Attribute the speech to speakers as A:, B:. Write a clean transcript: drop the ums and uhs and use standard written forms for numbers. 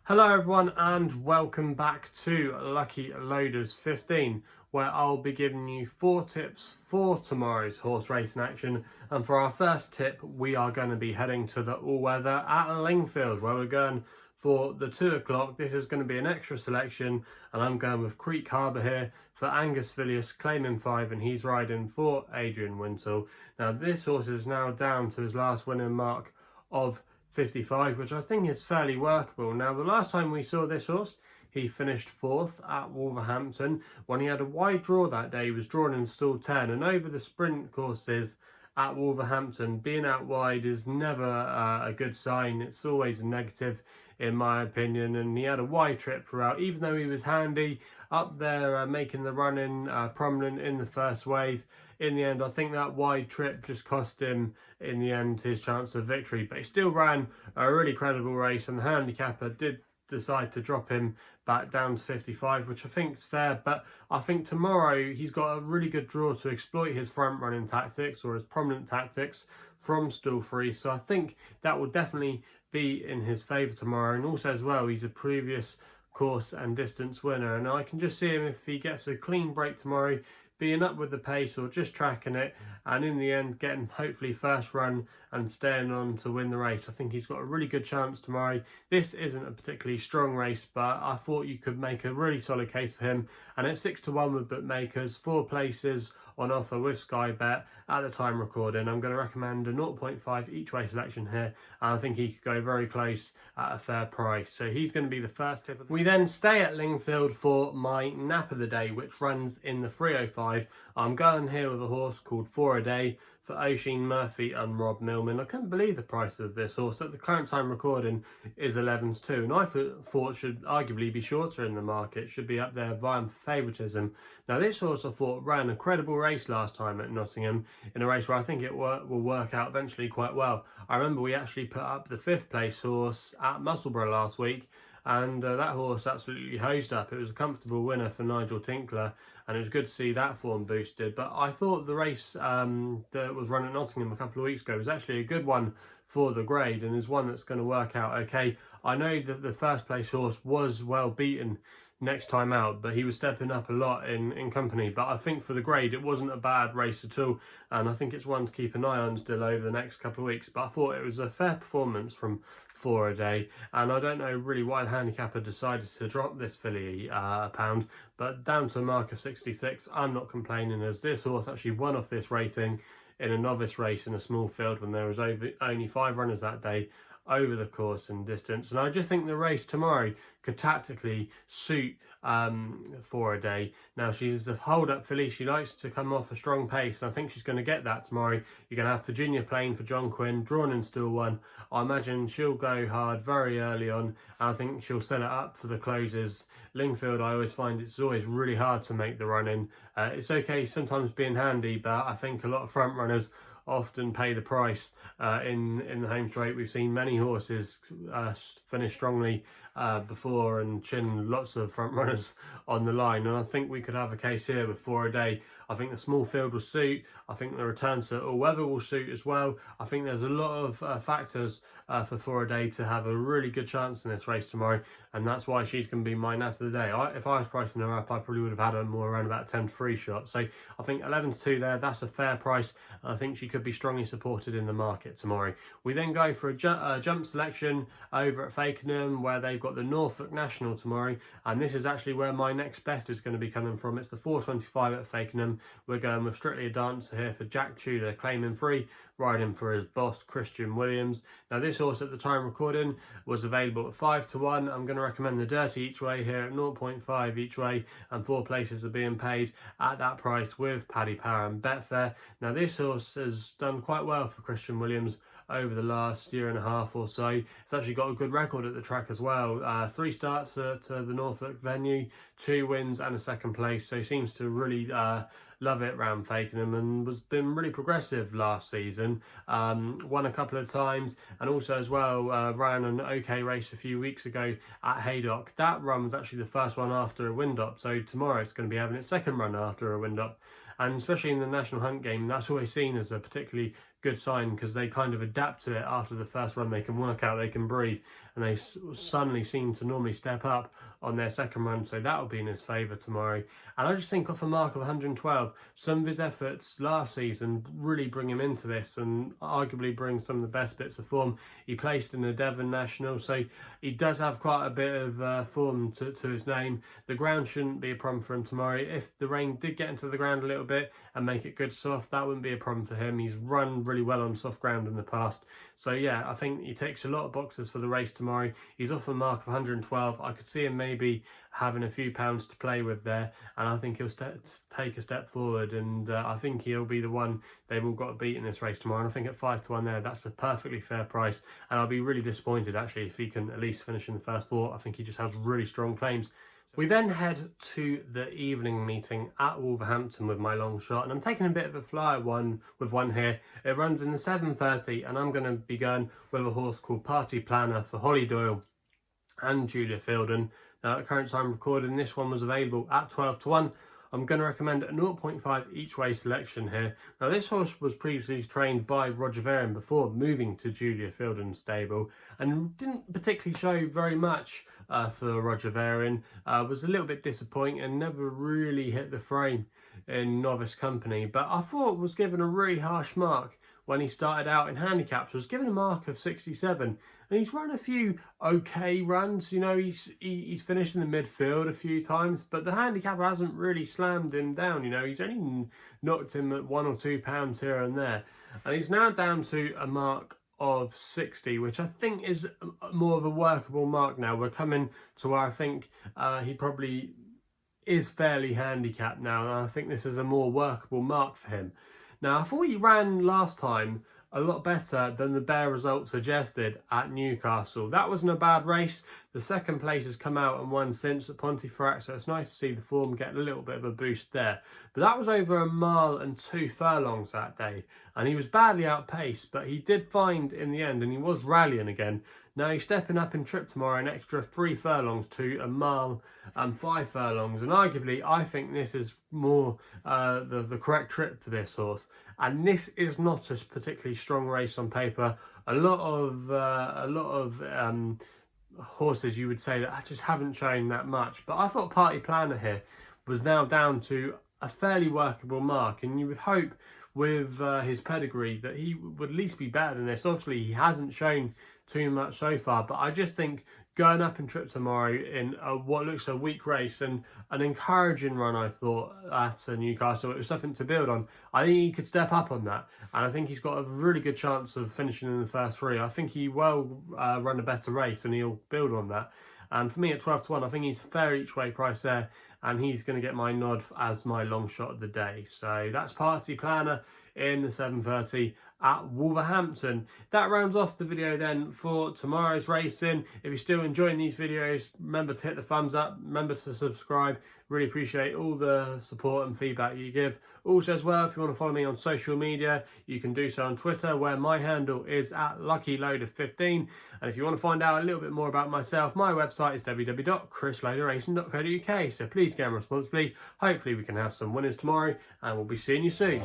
A: Hello everyone and welcome back to Lucky Loaders 15, where I'll be giving you 4 tips for tomorrow's horse racing action. And for our first tip, we are going to be heading to the all-weather at Lingfield, where we're going for the 2 o'clock. This is going to be an extra selection, and I'm going with Creek Harbour here for Angus Villiers, claiming 5, and he's riding for Adrian Wintle. Now this horse is now down to his last winning mark of 55, which I think is fairly workable. Now, the last time we saw this horse, he finished 4th at Wolverhampton. When he had a wide draw that day, he was drawn in stall 10, and over the sprint courses at Wolverhampton, being out wide is never a good sign. It's always a negative, in my opinion, and he had a wide trip throughout, even though he was handy up there, making the run-in prominent in the first wave. In the end, I think that wide trip just cost him, in the end, his chance of victory. But he still ran a really credible race, and the handicapper did decide to drop him back down to 55, which I think is fair. But I think tomorrow he's got a really good draw to exploit his front running tactics, or his prominent tactics, from stall 3. So I think that will definitely be in his favour tomorrow. And also as well, he's a previous course and distance winner, and I can just see him, if he gets a clean break tomorrow, being up with the pace or just tracking it, and in the end getting hopefully first run and staying on to win the race. I think he's got a really good chance tomorrow. This isn't a particularly strong race, but I thought you could make a really solid case for him, and at 6 to 1 with bookmakers, 4 places on offer with SkyBet at the time recording. I'm going to recommend a 0.5 each way selection here, and I think he could go very close at a fair price. So he's going to be the first tip. We then stay at Lingfield for my nap of the day, which runs in the 305. I'm going here with a horse called Adaay for Oisin Murphy and Rob Millman. I couldn't believe the price of this horse. At the current time recording is 11 to 2, and I thought should arguably be shorter in the market, should be up there vying for favouritism. Now this horse I thought ran a credible race last time at Nottingham, in a race where I think it will work out eventually quite well. I remember we actually put up the 5th place horse at Musselburgh last week, and that horse absolutely hosed up. It was a comfortable winner for Nigel Tinkler, and it was good to see that form boosted. But I thought the race that was run at Nottingham a couple of weeks ago was actually a good one for the grade, and is one that's going to work out okay. I know that the first place horse was well beaten next time out, but he was stepping up a lot in company. But I think for the grade, it wasn't a bad race at all, and I think it's one to keep an eye on still over the next couple of weeks. But I thought it was a fair performance from Adaay, and I don't know really why the handicapper decided to drop this filly a pound, but down to a mark of 66, I'm not complaining, as this horse actually won off this rating in a novice race in a small field when there was only 5 runners that day over the course and distance. And I just think the race tomorrow could tactically suit Adaay. Now, she's a hold-up filly. She likes to come off a strong pace, and I think she's going to get that tomorrow. You're going to have Virginia playing for John Quinn, drawn in stall 1. I imagine she'll go hard very early on, and I think she'll set it up for the closes. Lingfield, I always find it's always really hard to make the run in. It's okay sometimes being handy, but I think a lot of front runners often pay the price in the home straight. We've seen many horses finish strongly before and chin lots of front runners on the line, and I think we could have a case here with Adaay. I think the small field will suit. I think the return to all weather will suit as well. I think there's a lot of factors for Adaay to have a really good chance in this race tomorrow, and that's why she's going to be my nap of the day. If I was pricing her up, I probably would have had her more around about 10 to 3 shot. So I think 11 to 2 there, that's a fair price. I think she could be strongly supported in the market tomorrow. We then go for a jump selection over at Fakenham, where they've got the Norfolk National tomorrow, and this is actually where my next best is going to be coming from. It's the 425 at Fakenham. We're going with Strictlyadancer here for Jack Tudor, claiming 3, riding for his boss Christian Williams. Now this horse at the time recording was available at 5 to 1. I'm going to recommend the Dirty each way here at 0.5 each way, and 4 places are being paid at that price with Paddy and Betfair. Now this horse has done quite well for Christian Williams over the last year and a half or so. It's actually got a good record at the track as well. 3 starts at the Norfolk venue, 2 wins and a 2nd place, so he seems to really love it round Fakenham, and was been really progressive last season. Won a couple of times, and also as well ran an okay race a few weeks ago at Haydock. That run was actually the first one after a wind-up, so tomorrow it's going to be having its 2nd run after a wind-up. And especially in the National Hunt game, that's always seen as a particularly good sign, because they kind of adapt to it after the first run. They can work out, they can breathe, and they suddenly seem to normally step up on their second run, so that will be in his favour tomorrow. And I just think off a mark of 112, some of his efforts last season really bring him into this, and arguably bring some of the best bits of form. He placed in the Devon National, so he does have quite a bit of form to his name. The ground shouldn't be a problem for him tomorrow. If the rain did get into the ground a little bit and make it good soft, that wouldn't be a problem for him. He's run really well on soft ground in the past. So yeah, I think he ticks a lot of boxes for the race tomorrow. He's off a mark of 112. I could see him maybe having a few pounds to play with there, and I think he'll take a step forward, and I think he'll be the one they've all got to beat in this race tomorrow. And I think at 5-1 there, that's a perfectly fair price, and I'll be really disappointed actually if he can at least finish in the first four. I think he just has really strong claims. We then head to the evening meeting at Wolverhampton with my long shot, and I'm taking a bit of a flyer with one here. It runs in the 7:30, and I'm going to be going with a horse called Party Planner for Holly Doyle and Julia Fielden. Now, at the current time recording, this one was available at 12-1. I'm going to recommend a 0.5 each way selection here. Now, this horse was previously trained by Roger Varian before moving to Julia Fielden's stable, and didn't particularly show very much for Roger Varian. Was a little bit disappointing and never really hit the frame in novice company, but I thought was given a really harsh mark when he started out in handicaps. Was given a mark of 67, and he's run a few okay runs. You know, he's finished in the midfield a few times, but the handicap hasn't really slammed him down. You know, he's only knocked him at £1 or £2 here and there, and he's now down to a mark of 60, which I think is more of a workable mark now. We're coming to where I think he probably is fairly handicapped now, and I think this is a more workable mark for him. Now, I thought he ran last time a lot better than the bare result suggested at Newcastle. That wasn't a bad race. The second place has come out and won since at Pontefract, so it's nice to see the form get a little bit of a boost there. But that was over 1 mile and 2 furlongs that day, and he was badly outpaced, but he did find in the end, and he was rallying again. Now he's stepping up in trip tomorrow an extra 3 furlongs to 1 mile and 5 furlongs, and arguably I think this is more the correct trip for this horse. And this is not a particularly strong race on paper. A lot of horses you would say that just haven't shown that much, but I thought Party Planner here was now down to a fairly workable mark, and you would hope with his pedigree that he would at least be better than this. Obviously he hasn't shown too much so far, but I just think going up in trip tomorrow in what looks a weak race and an encouraging run, I thought, at Newcastle, it was something to build on. I think he could step up on that, and I think he's got a really good chance of finishing in the first 3. I think he will run a better race, and he'll build on that. And for me at 12-1, I think he's a fair each way price there, and he's going to get my nod as my long shot of the day. So that's Party Planner in the 7:30 at Wolverhampton. That rounds off the video then for tomorrow's racing. If you're still enjoying these videos, remember to hit the thumbs up, remember to subscribe. Really appreciate all the support and feedback you give. Also as well, if you want to follow me on social media, you can do so on Twitter, where my handle is at LuckyLoader15. And if you want to find out a little bit more about myself, my website is www.chrisloaderracing.co.uk. So please gamble responsibly. Hopefully we can have some winners tomorrow, and we'll be seeing you soon.